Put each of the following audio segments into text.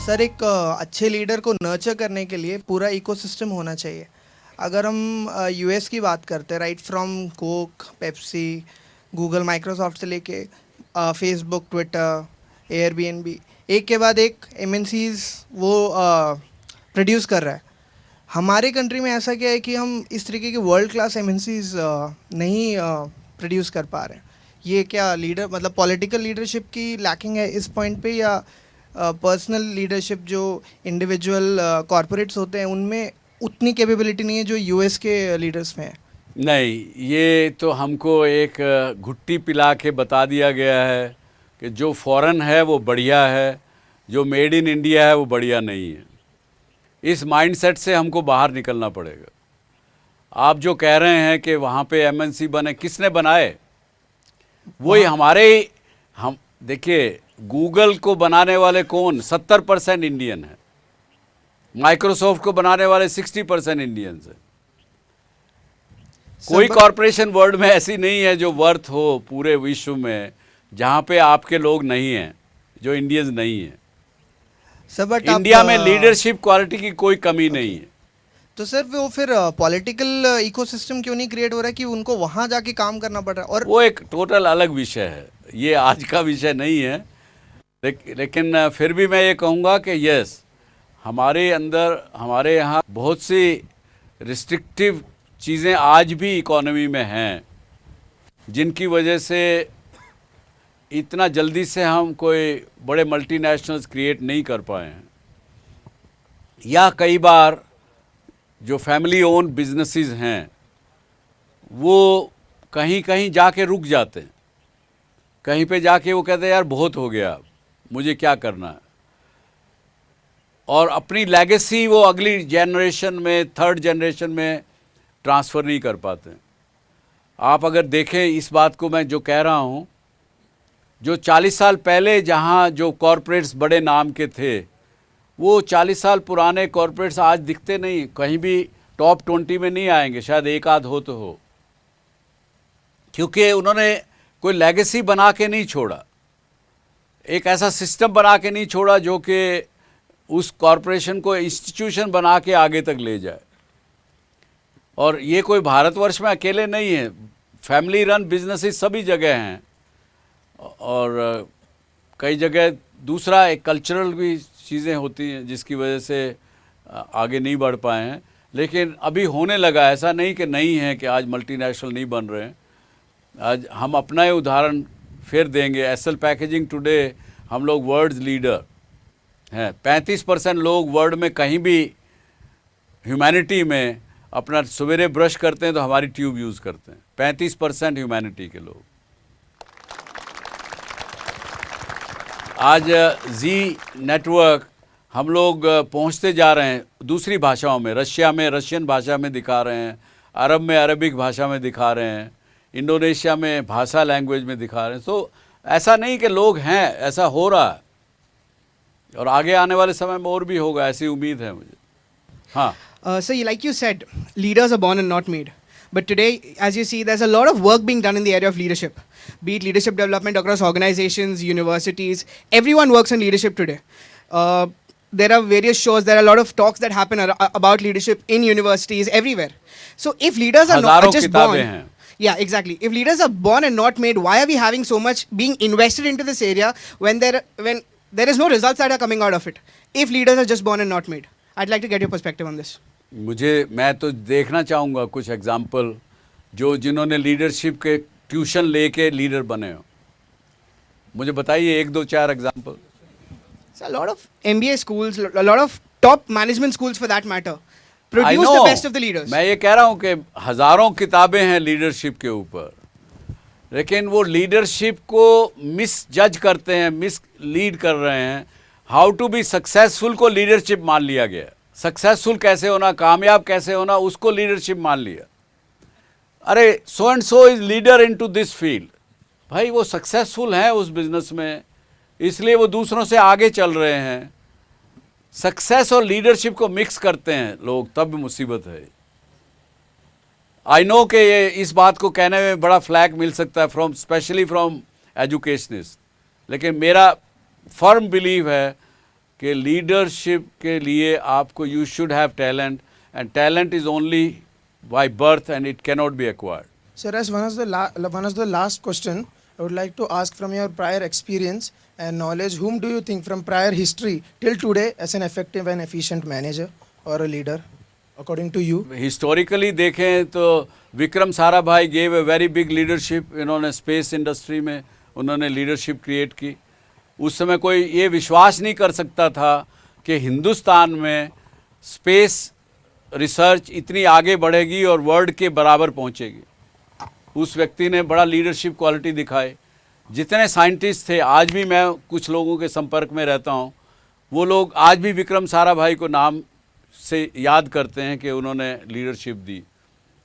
Sir एक अच्छे leader को नर्चर करने के लिए पूरा इकोसिस्टम होना चाहिए। अगर हम यूएस की बात करते हैं, right from Coke, Pepsi, Google, Microsoft से लेके फेसबुक, ट्विटर, एयरबीएनबी, एक के बाद एक एमएनसीज वो प्रोड्यूस कर रहा है। हमारे कंट्री में ऐसा क्या है कि हम इस तरीके के वर्ल्ड क्लास एमएनसीज नहीं प्रोड्यूस कर पा रहे हैं। ये क्या लीडर मतलब पॉलिटिकल लीडरशिप की लैकिंग है इस पॉइंट पे, या पर्सनल लीडरशिप जो इंडिविजुअल कॉरपोरेट्स होते हैं उनमें उतनी कैपेबिलिटी नहीं है जो यूएस के लीडर्स में है? नहीं, ये तो हमको एक घुट्टी पिला के बता दिया गया है कि जो फॉरेन है वो बढ़िया है, जो मेड इन इंडिया है वो बढ़िया नहीं है। इस माइंडसेट से हमको बाहर निकलना पड़ेगा। आप जो कह रहे हैं कि वहाँ पे एमएनसी बने, किसने बनाए? वही हमारे हम देखिए, गूगल को बनाने वाले कौन? 70% इंडियन है। माइक्रोसॉफ्ट को बनाने वाले 60% इंडियंस है। कोई कॉरपोरेशन वर्ल्ड में ऐसी नहीं है जो वर्थ हो पूरे विश्व में जहाँ पे आपके लोग नहीं हैं, जो इंडियंस नहीं हैं। सर बट इंडिया में लीडरशिप क्वालिटी की कोई कमी नहीं है। तो सर वो फिर पॉलिटिकल इकोसिस्टम क्यों नहीं क्रिएट हो रहा है कि उनको वहाँ जाके काम करना पड़ रहा है? और वो एक टोटल अलग विषय है, ये आज का विषय नहीं है। लेकिन फिर भी मैं ये कहूँगा कि यस, हमारे अंदर, हमारे यहाँ बहुत सी रिस्ट्रिक्टिव चीज़ें आज भी इकोनॉमी में हैं, जिनकी वजह से इतना जल्दी से हम कोई बड़े मल्टीनेशनल्स क्रिएट नहीं कर पाए हैं। या कई बार जो फैमिली ओन बिजनेसेस हैं वो कहीं कहीं जाके रुक जाते हैं। कहीं पे जाके वो कहते हैं यार बहुत हो गया, मुझे क्या करना है, और अपनी लेगेसी वो अगली जनरेशन में, थर्ड जनरेशन में ट्रांसफ़र नहीं कर पाते। आप अगर देखें इस बात को, मैं जो कह रहा हूँ, जो 40 साल पहले जहाँ जो कॉरपोरेट्स बड़े नाम के थे, वो 40 साल पुराने कॉरपोरेट्स आज दिखते नहीं, कहीं भी टॉप 20 में नहीं आएंगे, शायद एक आध हो तो हो, क्योंकि उन्होंने कोई लेगेसी बना के नहीं छोड़ा, एक ऐसा सिस्टम बना के नहीं छोड़ा जो कि उस कॉरपोरेशन को इंस्टीट्यूशन बना के आगे तक ले जाए। और ये कोई भारतवर्ष में अकेले नहीं है, फैमिली रन बिजनेसेस सभी जगह हैं, और कई जगह दूसरा एक कल्चरल भी चीज़ें होती हैं जिसकी वजह से आगे नहीं बढ़ पाए हैं। लेकिन अभी होने लगा, ऐसा नहीं कि नहीं है कि आज मल्टीनेशनल नहीं बन रहे हैं। आज हम अपना ही उदाहरण फिर देंगे। एसएल पैकेजिंग टुडे हम लोग वर्ल्ड लीडर हैं। 35% लोग वर्ल्ड में कहीं भी ह्यूमैनिटी में अपना सवेरे ब्रश करते हैं तो हमारी ट्यूब यूज़ करते हैं। 35% ह्यूमैनिटी के लोग। आज जी नेटवर्क हम लोग पहुंचते जा रहे हैं दूसरी भाषाओं में। रशिया में रशियन भाषा में दिखा रहे हैं, अरब में अरबिक भाषा में दिखा रहे हैं, इंडोनेशिया में भाषा लैंग्वेज में दिखा रहे हैं। तो ऐसा नहीं कि लोग हैं, ऐसा हो रहा है, और आगे आने वाले समय में और भी होगा, ऐसी उम्मीद है मुझे। हाँ। So, like you said, leaders are born and not made. But today, as you see, there's a lot of work being done in the area of leadership. Be it leadership development across organizations, universities, everyone works on leadership today. There are various shows, there are a lot of talks that happen about leadership in universities everywhere. So if leaders are not just born, yeah, exactly. If leaders are born and not made, why are we having so much being invested into this area when there is no results that are coming out of it? If leaders are just born and not made, I'd like to get your perspective on this. मैं तो देखना चाहूँगा कुछ example जिन्होंने leadership के tuition लेके leader बने हो। मुझे बताइए एक दो चार example. So a lot of MBA schools, a lot of top management schools for that matter, produce the best of the leaders. मैं ये कह रहा हूँ कि हज़ारों किताबें हैं लीडरशिप के ऊपर, लेकिन वो लीडरशिप को मिस जज करते हैं, मिस लीड कर रहे हैं। हाउ टू बी सक्सेसफुल को लीडरशिप मान लिया गया। सक्सेसफुल कैसे होना, कामयाब कैसे होना, उसको लीडरशिप मान लिया। अरे so and so is leader into this field. भाई वो सक्सेसफुल हैं उस बिजनेस में, इसलिए वो दूसरों से आगे चल रहे हैं। सक्सेस और लीडरशिप को मिक्स करते हैं लोग, तब मुसीबत है। आई नो कि ये इस बात को कहने में बड़ा फ्लैग मिल सकता है स्पेशली फ्रॉम एजुकेशनिस्ट, लेकिन मेरा फर्म बिलीव है कि लीडरशिप के लिए आपको you should have talent, and talent is only by birth and it cannot be acquired. Sir, as one of the last question, I would like to ask from your prior experience and knowledge, whom do you think from prior history till today as an effective and efficient manager or a leader, according to you? Historically देखें तो Vikram Sarabhai gave a very big leadership. इन्होंने space industry में उन्होंने leadership create की. उस समय कोई ये विश्वास नहीं कर सकता था कि हिंदुस्तान में स्पेस रिसर्च इतनी आगे बढ़ेगी और वर्ल्ड के बराबर पहुंचेगी. उस व्यक्ति ने बड़ा लीडरशिप क्वालिटी दिखाए. जितने साइंटिस्ट थे, आज भी मैं कुछ लोगों के संपर्क में रहता हूं, वो लोग आज भी विक्रम साराभाई को नाम से याद करते हैं कि उन्होंने लीडरशिप दी.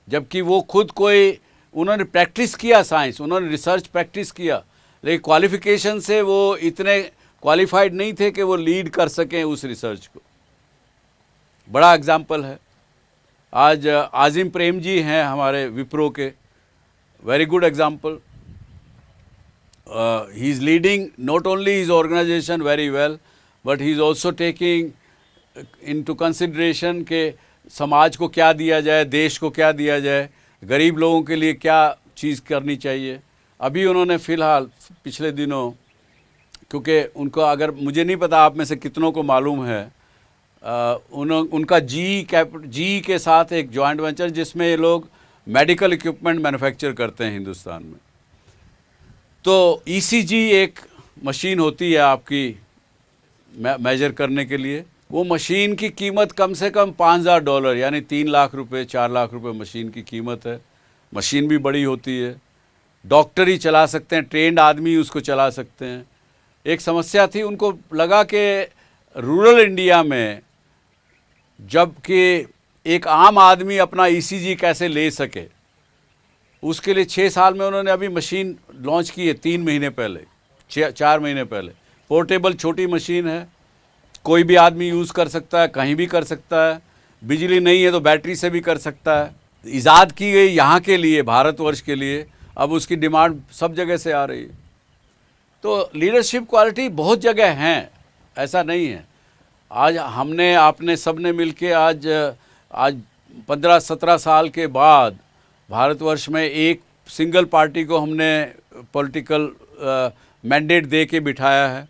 जबकि वो खुद उन्होंने प्रैक्टिस किया साइंस, उन्होंने रिसर्च प्रैक्टिस किया, लेकिन क्वालिफिकेशन से वो इतने क्वालिफाइड नहीं थे कि वो लीड कर सकें उस रिसर्च को. बड़ा एग्जाम्पल है. आज आजिम प्रेम जी हैं हमारे विप्रो के, very good example. He is leading not only his organisation very well, but he is also taking into consideration के समाज को क्या दिया जाए, देश को क्या दिया जाए, गरीब लोगों के लिए क्या चीज़ करनी चाहिए. अभी उन्होंने फ़िलहाल पिछले दिनों, क्योंकि उनको, अगर मुझे नहीं पता आप में से कितनों को मालूम है, उनका जी के साथ एक जॉइंट वेंचर जिसमें ये लोग मेडिकल इक्विपमेंट मैन्युफैक्चर करते हैं हिंदुस्तान में. तो ECG एक मशीन होती है आपकी मेजर करने के लिए. वो मशीन की कीमत कम से कम $5,000 यानी 3 लाख रुपए 4 लाख रुपए मशीन की कीमत है. मशीन भी बड़ी होती है. डॉक्टर ही चला सकते हैं, ट्रेंड आदमी उसको चला सकते हैं. एक समस्या थी, उनको लगा कि रूरल इंडिया में जबकि एक आम आदमी अपना ECG कैसे ले सके, उसके लिए 6 साल में उन्होंने अभी मशीन लॉन्च की है. 3 महीने पहले, 4 महीने पहले. पोर्टेबल छोटी मशीन है, कोई भी आदमी यूज़ कर सकता है, कहीं भी कर सकता है. बिजली नहीं है तो बैटरी से भी कर सकता है. ईजाद की गई यहाँ के लिए, भारतवर्ष के लिए. अब उसकी डिमांड सब जगह से आ रही है. तो लीडरशिप क्वालिटी बहुत जगह हैं, ऐसा नहीं है. आज हमने, आपने सब ने मिल के आज 15-17 साल के बाद भारतवर्ष में एक सिंगल पार्टी को हमने पॉलिटिकल मैंडेट दे के बिठाया है.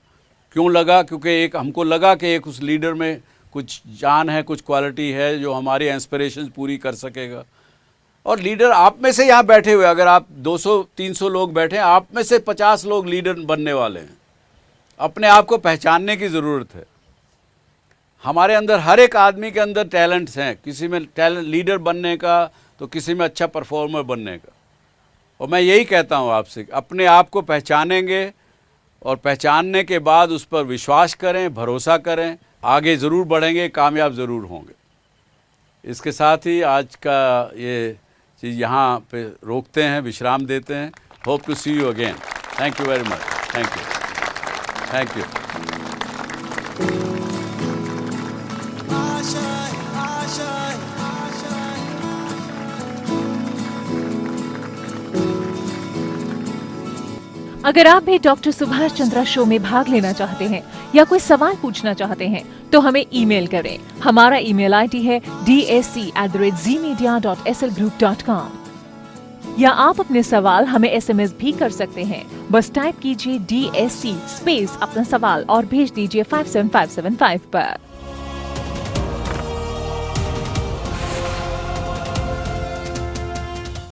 क्यों लगा? क्योंकि हमको लगा कि एक उस लीडर में कुछ जान है, कुछ क्वालिटी है जो हमारी एस्पिरेशंस पूरी कर सकेगा. और लीडर आप में से यहाँ बैठे हुए, अगर आप 200-300 लोग बैठे हैं, आप में से 50 लोग लीडर बनने वाले हैं. अपने आप को पहचानने की ज़रूरत है. हमारे अंदर, हर एक आदमी के अंदर टैलेंट्स हैं. किसी में टैलेंट लीडर बनने का, तो किसी में अच्छा परफॉर्मर बनने का. और मैं यही कहता हूँ आपसे, अपने आप को पहचानेंगे और पहचानने के बाद उस पर विश्वास करें, भरोसा करें, आगे ज़रूर बढ़ेंगे, कामयाब ज़रूर होंगे. इसके साथ ही आज का ये चीज़ यहाँ पे रोकते हैं, विश्राम देते हैं. Hope to see you again. Thank you very much. Thank you. Thank you. अगर आप भी डॉक्टर सुभाष चंद्रा शो में भाग लेना चाहते हैं या कोई सवाल पूछना चाहते हैं तो हमें ईमेल करें. हमारा ईमेल आईडी है dsc@zmedia.slgroup.com. या आप अपने सवाल हमें SMS भी कर सकते हैं. बस टाइप कीजिए DSC स्पेस अपना सवाल और भेज दीजिए 57575 पर.